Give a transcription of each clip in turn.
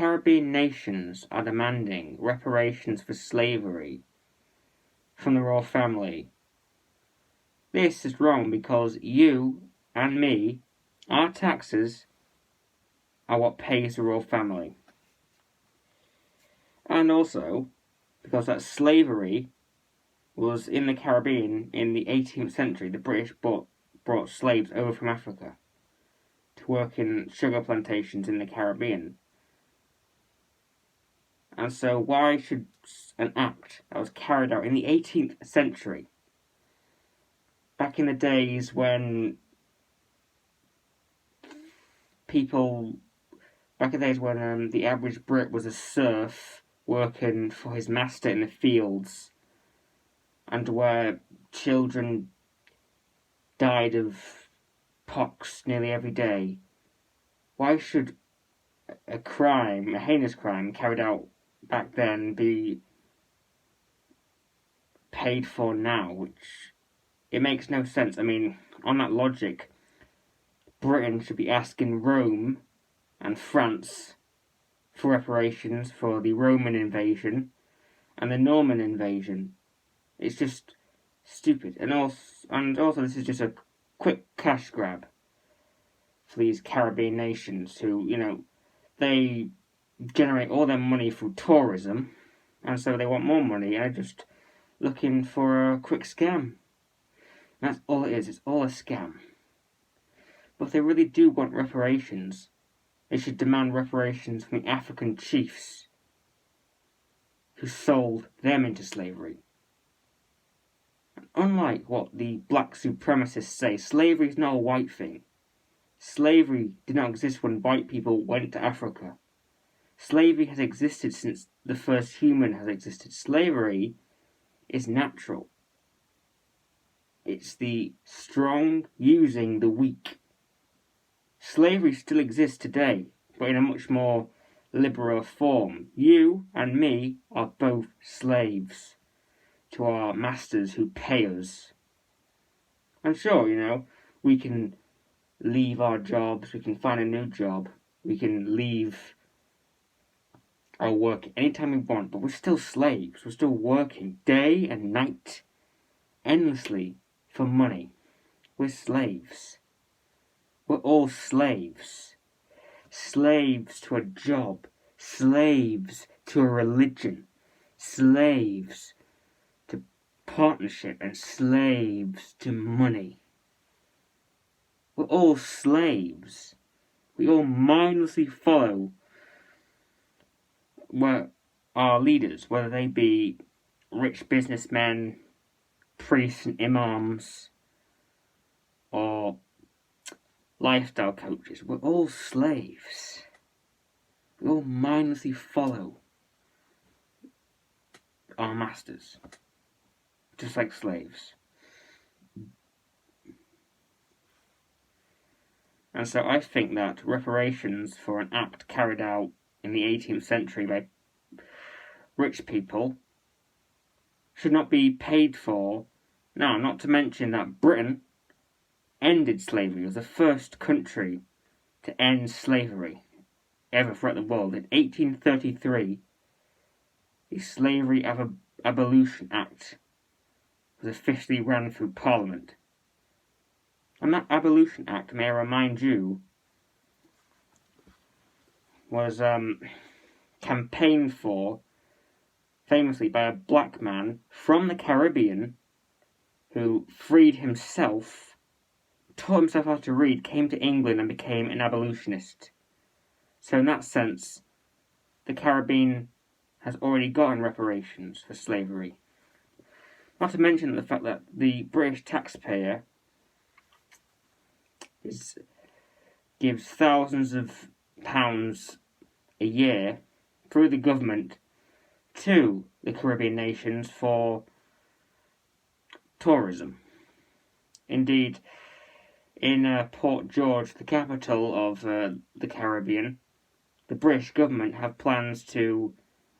Caribbean nations are demanding reparations for slavery from the royal family. This is wrong because you and me, our taxes, are what pays the royal family. And also because that slavery was in the Caribbean in the 18th century. The British brought slaves over from Africa to work in sugar plantations in the Caribbean. And so why should an act that was carried out in the 18th century, back in the days when the average Brit was a serf working for his master in the fields, and where children died of pox nearly every day, why should a heinous crime carried out back then, be paid for now? Which, it makes no sense. I mean, on that logic, Britain should be asking Rome and France for reparations for the Roman invasion and the Norman invasion. It's just stupid. And also this is just a quick cash grab for these Caribbean nations who, they generate all their money through tourism, and so they want more money and are just looking for a quick scam. That's all it is. It's all a scam. But if they really do want reparations, they should demand reparations from the African chiefs who sold them into slavery. And unlike what the black supremacists say, slavery is not a white thing. Slavery did not exist when white people went to Africa. Slavery has existed since the first human has existed. Slavery is natural. It's the strong using the weak. Slavery still exists today, but in a much more liberal form. You and me are both slaves to our masters who pay us. And sure, we can leave our jobs, we can find a new job, we can leave our work anytime we want, but we're still slaves. We're still working day and night, endlessly, for money. We're slaves. We're all slaves. Slaves to a job. Slaves to a religion. Slaves to partnership. And slaves to money. We're all slaves. We all mindlessly follow our leaders, whether they be rich businessmen, priests and imams, or lifestyle coaches. We're all slaves. We all mindlessly follow our masters, just like slaves. And so I think that reparations for an act carried out in the 18th century by rich people should not be paid for. Now, not to mention that Britain ended slavery. It was the first country to end slavery ever throughout the world. In 1833, the Slavery Abolition Act was officially ran through Parliament. And that Abolition Act, may I remind you, was campaigned for famously by a black man from the Caribbean who freed himself, taught himself how to read, came to England and became an abolitionist. So in that sense, the Caribbean has already gotten reparations for slavery. Not to mention the fact that the British taxpayer gives thousands of pounds a year through the government to the Caribbean nations for tourism. Indeed, in Port George, the capital of the Caribbean, the British government have plans to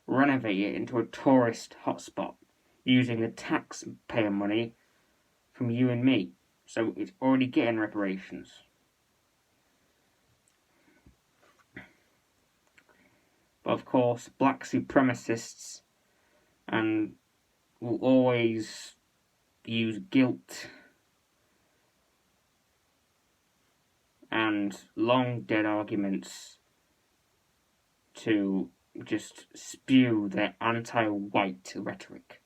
renovate it into a tourist hotspot using the taxpayer money from you and me. So it's already getting reparations. of course, black supremacists and will always use guilt and long dead arguments to just spew their anti-white rhetoric.